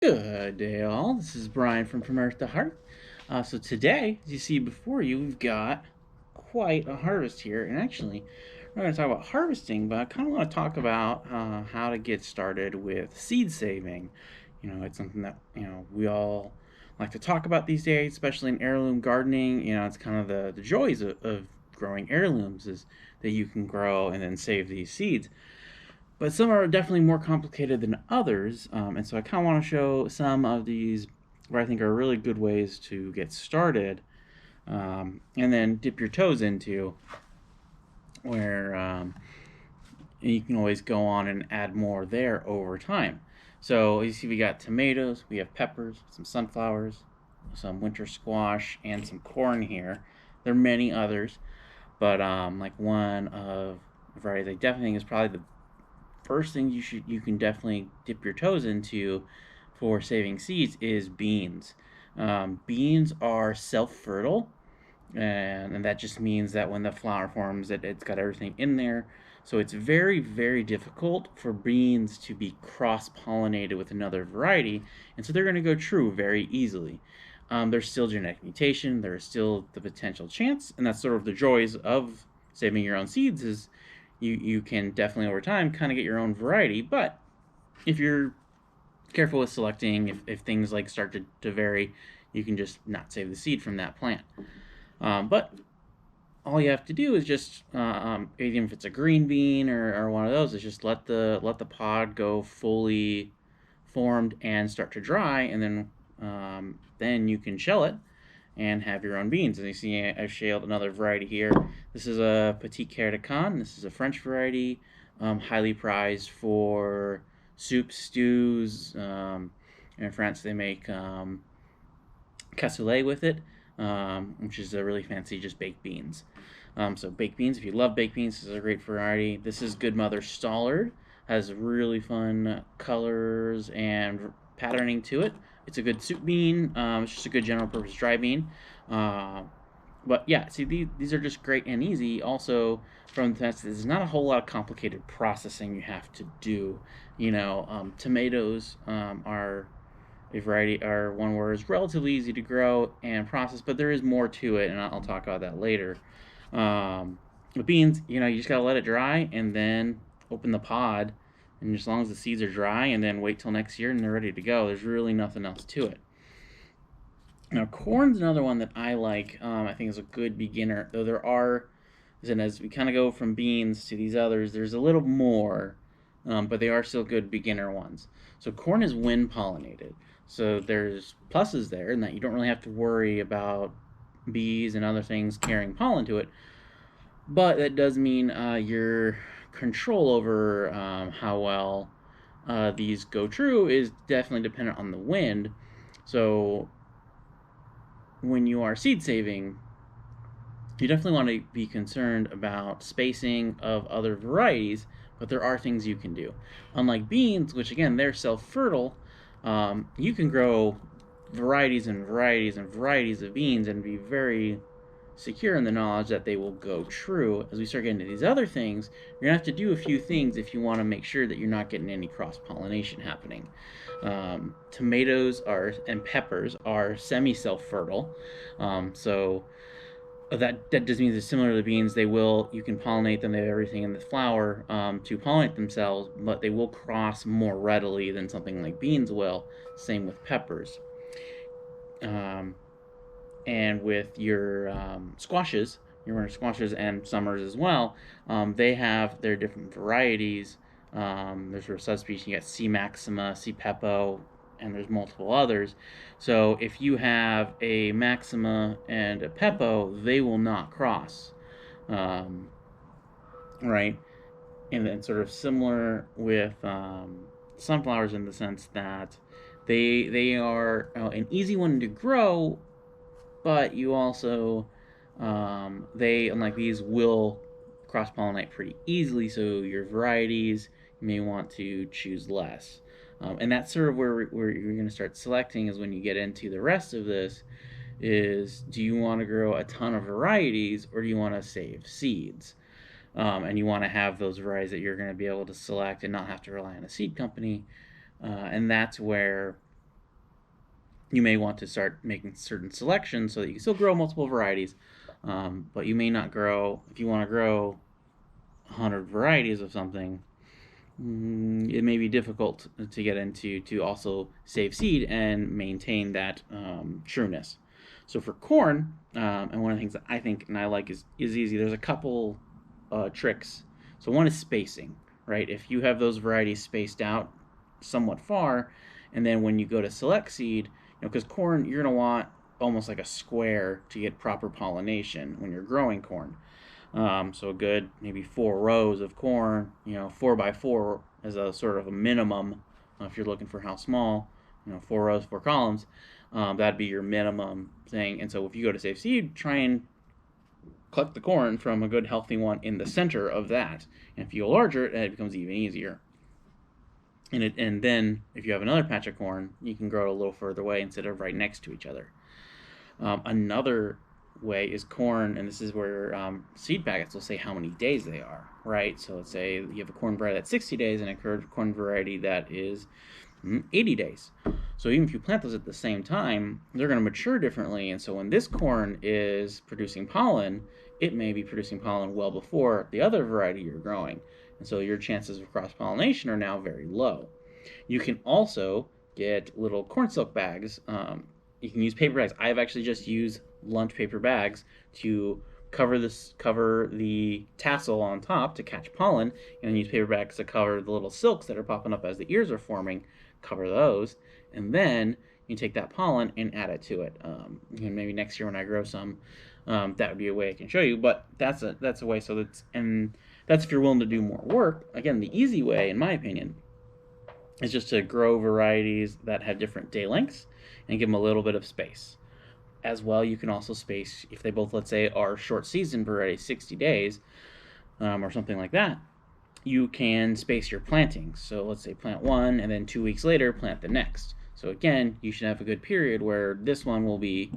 Good day, all. This is Brian from Earth to Heart. So today, as you see before you, we've got quite a harvest here. And actually, we're going to talk about harvesting, but I kind of want to talk about how to get started with seed saving. It's something that we all like to talk about these days, especially in heirloom gardening. It's kind of the joys of growing heirlooms is that you can grow and then save these seeds. But some are definitely more complicated than others, and so I kind of want to show some of these where I think are really good ways to get started, and then dip your toes into where you can always go on and add more there over time. So you see, we got tomatoes, we have peppers, some sunflowers, some winter squash, and some corn here. There are many others, but like one of variety I definitely think is probably the first thing you can definitely dip your toes into for saving seeds is beans. Beans are self-fertile, and that just means that when the flower forms, it's got everything in there. So it's very, very difficult for beans to be cross-pollinated with another variety, and so they're going to go true very easily. There's still genetic mutation. There is still the potential chance, and that's sort of the joys of saving your own seeds is you can definitely over time kind of get your own variety. But if you're careful with selecting, if things like start to vary, you can just not save the seed from that plant. But all you have to do is just, even if it's a green bean or one of those, is just let the pod go fully formed and start to dry, and then you can shell it and have your own beans. And you see, I've shelled another variety here. This is a Petit Cœur de Caen. This is a French variety, highly prized for soups, stews. In France, they make cassoulet with it, which is a really fancy just baked beans. So baked beans, if you love baked beans, this is a great variety. This is Good Mother Stallard. Has really fun colors and patterning to it. It's a good soup bean. It's just a good general purpose dry bean. But yeah, see, these are just great and easy. Also, from the sense there's not a whole lot of complicated processing you have to do. Tomatoes are a variety, are one where it's relatively easy to grow and process, but there is more to it, and I'll talk about that later. The beans, you just gotta let it dry and then open the pod, and as long as the seeds are dry, and then wait till next year and they're ready to go. There's really nothing else to it. Now, corn's another one that I like. I think is a good beginner, though there are, and as we kind of go from beans to these others, there's a little more, but they are still good beginner ones. So corn is wind pollinated. So there's pluses there in that you don't really have to worry about bees and other things carrying pollen to it. But that does mean your control over how well these go true is definitely dependent on the wind. So when you are seed saving, you definitely want to be concerned about spacing of other varieties, but there are things you can do. Unlike beans, which again, they're self-fertile, you can grow varieties and varieties and varieties of beans and be very secure in the knowledge that they will go true. As we start getting into these other things, you're gonna have to do a few things if you want to make sure that you're not getting any cross-pollination happening. Tomatoes and peppers are semi-self-fertile, so that just means it's similar to beans. You can pollinate them. They have everything in the flower to pollinate themselves, but they will cross more readily than something like beans will. Same with peppers. And with your squashes, your winter squashes and summers as well, they have their different varieties. There's sort of subspecies. You got C. Maxima, C. Pepo, and there's multiple others. So if you have a Maxima and a Pepo, they will not cross, right? And then sort of similar with sunflowers in the sense that they are an easy one to grow, but you also they, unlike these, will cross pollinate pretty easily. So your varieties, you may want to choose less. And that's sort of where you're going to start selecting is when you get into the rest of this is, do you want to grow a ton of varieties or do you want to save seeds? And you want to have those varieties that you're going to be able to select and not have to rely on a seed company. And that's where you may want to start making certain selections so that you can still grow multiple varieties, but you may not grow, if you want to grow 100 varieties of something, it may be difficult to get into to also save seed and maintain that trueness. So for corn, and one of the things that I think and I like is easy. There's a couple tricks. So one is spacing, right? If you have those varieties spaced out somewhat far, and then when you go to select seed, because corn, you're gonna want almost like a square to get proper pollination when you're growing corn. So a good maybe 4 rows of corn, 4 by 4 as a sort of a minimum. If you're looking for how small, 4 rows, 4 columns, that'd be your minimum thing. And so if you go to save seed, try and collect the corn from a good healthy one in the center of that. And if you go larger, it becomes even easier. And then if you have another patch of corn, you can grow it a little further away instead of right next to each other. Another way is corn, and this is where seed packets will say how many days they are, right? So let's say you have a corn variety that's 60 days and a corn variety that is 80 days. So even if you plant those at the same time, they're going to mature differently. And so when this corn is producing pollen, it may be producing pollen well before the other variety you're growing. And so your chances of cross-pollination are now very low. You can also get little corn silk bags. You can use paper bags. I've actually just used lunch paper bags to cover the tassel on top to catch pollen, and then use paper bags to cover the little silks that are popping up as the ears are forming. Cover those, and then you take that pollen and add it to it. And maybe next year when I grow some, that would be a way I can show you. But that's a way. So that's if you're willing to do more work. Again, the easy way, in my opinion, is just to grow varieties that have different day lengths and give them a little bit of space. As well, you can also space, if they both, let's say, are short season varieties, 60 days, or something like that, you can space your plantings. So let's say plant one, and then 2 weeks later, plant the next. So again, you should have a good period where this one will be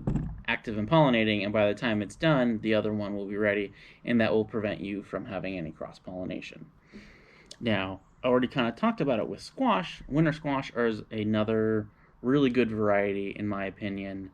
active in pollinating, and by the time it's done, the other one will be ready, and that will prevent you from having any cross-pollination. Now, I already kind of talked about it with squash. Winter squash is another really good variety, in my opinion,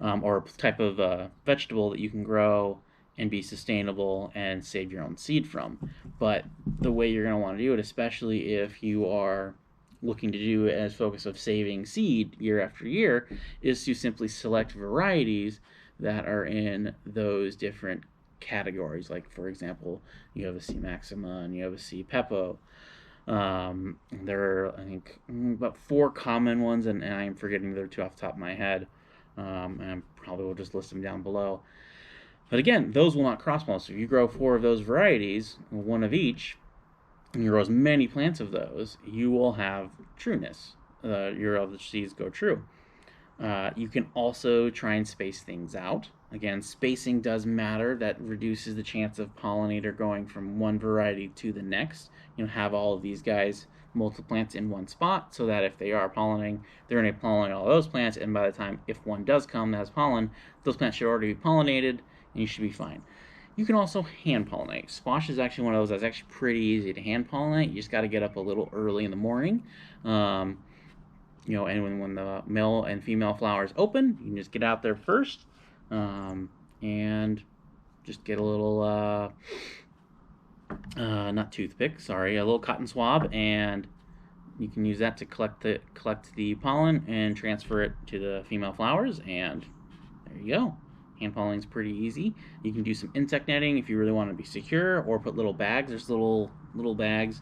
or a type of vegetable that you can grow and be sustainable and save your own seed from. But the way you're going to want to do it, especially if you are looking to do it as focus of saving seed year after year, is to simply select varieties that are in those different categories. Like, for example, you have a C. Maxima and you have a C. Pepo. There are, I think, about 4 common ones, and I am forgetting the other 2 off the top of my head. And I probably will just list them down below. But again, those will not cross-pollinate. So if you grow 4 of those varieties, 1 of each, and you grow as many plants of those, you will have trueness. Your other seeds go true. You can also try and space things out. Again, spacing does matter. That reduces the chance of pollinator going from one variety to the next. Have all of these guys, multiple plants in one spot, so that if they are pollinating, they're going to pollinate all those plants, and by the time, if one does come that has pollen, those plants should already be pollinated, and you should be fine. You can also hand pollinate. Squash is actually one of those that's actually pretty easy to hand pollinate. You just got to get up a little early in the morning. And when the male and female flowers open, you can just get out there first, and just get a little, not toothpick, sorry, a little cotton swab, and you can use that to collect the pollen and transfer it to the female flowers, and there you go. Hand pollinating is pretty easy. You can do some insect netting if you really want to be secure, or put little bags. There's little bags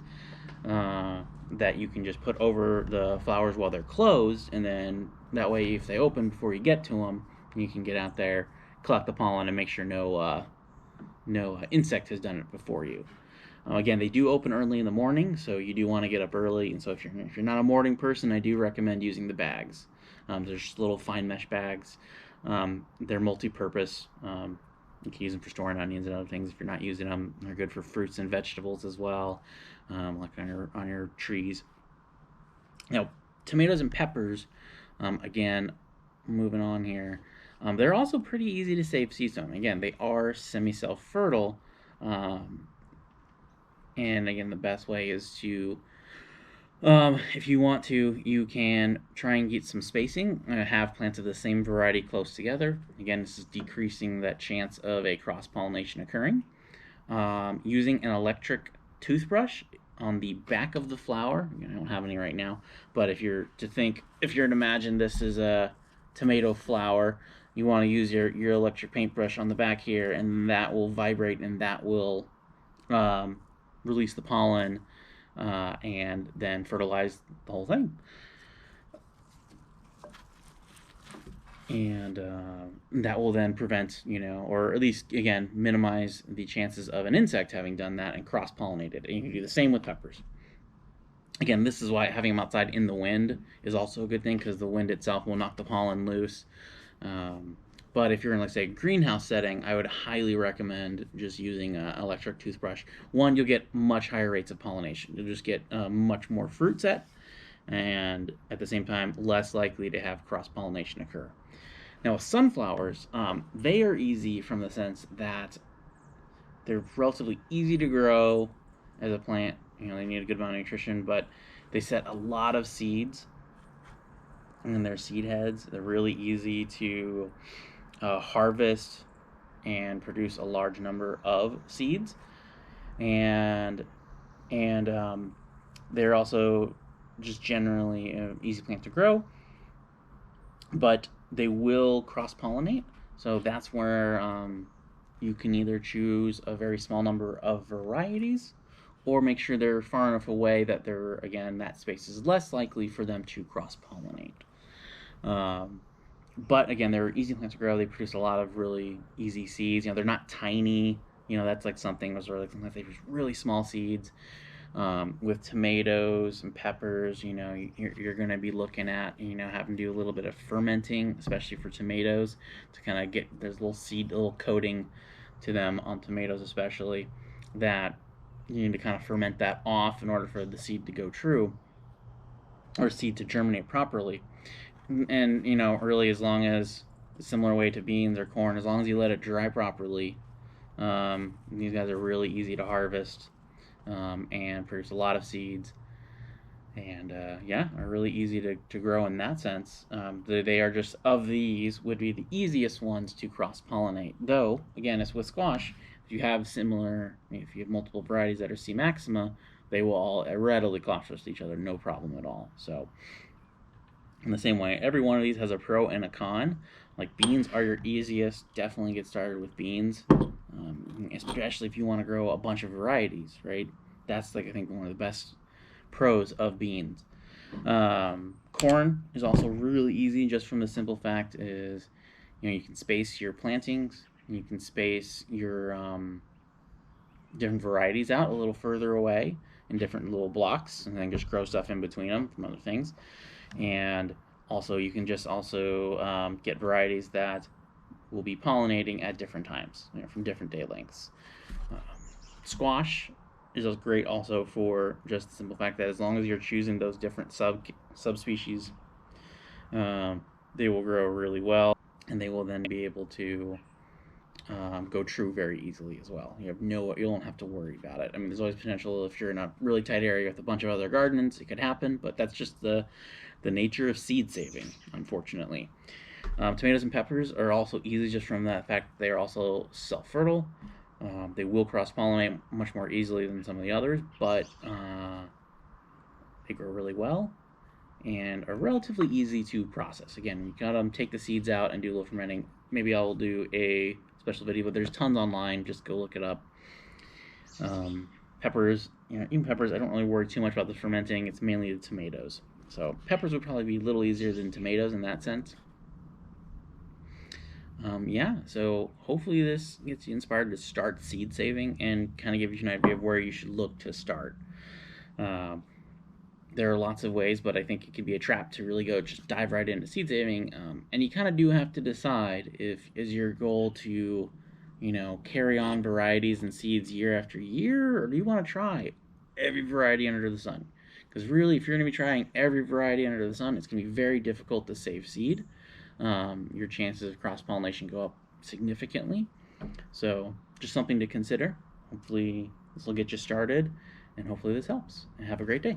that you can just put over the flowers while they're closed, and then that way if they open before you get to them, you can get out there, collect the pollen, and make sure no insect has done it before you. Again, they do open early in the morning, so you do want to get up early, and so if you're not a morning person, I do recommend using the bags. There's little fine mesh bags. They're multi-purpose. You can use them for storing onions and other things. If you're not using them, they're good for fruits and vegetables as well, like on your trees. Now, tomatoes and peppers, again, moving on here, they're also pretty easy to save seeds on. Again, they are semi-self-fertile, and again, the best way is to If you want to, you can try and get some spacing. Have plants of the same variety close together. Again, this is decreasing that chance of a cross-pollination occurring. Using an electric toothbrush on the back of the flower. I don't have any right now, but if you're to imagine this is a tomato flower, you want to use your electric paintbrush on the back here, and that will vibrate, and that will um, release the pollen, and then fertilize the whole thing. And that will then prevent, or at least again minimize the chances of an insect having done that and cross-pollinated. And you can do the same with peppers. Again, this is why having them outside in the wind is also a good thing, because the wind itself will knock the pollen loose. But if you're in, let's say, a greenhouse setting, I would highly recommend just using an electric toothbrush. One, you'll get much higher rates of pollination. You'll just get much more fruit set, and at the same time, less likely to have cross-pollination occur. Now, with sunflowers, they are easy from the sense that they're relatively easy to grow as a plant. They need a good amount of nutrition, but they set a lot of seeds in their seed heads. They're really easy to harvest and produce a large number of seeds, and they're also just generally an easy plant to grow, but they will cross-pollinate. So that's where you can either choose a very small number of varieties, or make sure they're far enough away that that space is less likely for them to cross-pollinate. But again, they're easy plants to grow. They produce a lot of really easy seeds. They're not tiny. That's like something, those are like sometimes they produce really small seeds. With tomatoes and peppers, you're going to be looking at, having to do a little bit of fermenting, especially for tomatoes, to kind of get there's little coating to them on tomatoes, especially, that you need to kind of ferment that off in order for the seed to go true, or seed to germinate properly. And really, as long as, a similar way to beans or corn, as long as you let it dry properly, these guys are really easy to harvest, and produce a lot of seeds, and are really easy to grow in that sense. They are just, of these, would be the easiest ones to cross-pollinate. Though, again, as with squash, if you have multiple varieties that are C. Maxima, they will all readily cross each other, no problem at all. So, in the same way, every one of these has a pro and a con. Like, beans are your easiest. Definitely get started with beans, especially if you want to grow a bunch of varieties, right? That's, like, I think, one of the best pros of beans. Corn is also really easy, just from the simple fact is, you can space your plantings. You can space your different varieties out a little further away in different little blocks, and then just grow stuff in between them from other things. And also, you can just also get varieties that will be pollinating at different times, from different day lengths. Squash is great also for just the simple fact that as long as you're choosing those different subspecies, they will grow really well, and they will then be able to go true very easily as well. You don't have to worry about it. I mean, there's always potential if you're in a really tight area with a bunch of other gardens, it could happen, but that's just the nature of seed saving, unfortunately. Tomatoes and peppers are also easy, just from that fact that they are also self-fertile. They will cross-pollinate much more easily than some of the others, but they grow really well and are relatively easy to process. Again, you gotta take the seeds out and do a little fermenting. Maybe I'll do a special video, but there's tons online. Just go look it up. Peppers, even peppers, I don't really worry too much about the fermenting. It's mainly the tomatoes. So peppers would probably be a little easier than tomatoes in that sense. So hopefully this gets you inspired to start seed saving, and kind of gives you an idea of where you should look to start. There are lots of ways, but I think it could be a trap to really go just dive right into seed saving. And you kind of do have to decide, is your goal to, carry on varieties and seeds year after year, or do you want to try every variety under the sun? Because really, if you're going to be trying every variety under the sun, it's going to be very difficult to save seed. Your chances of cross-pollination go up significantly. So just something to consider. Hopefully this will get you started, and hopefully this helps. And have a great day.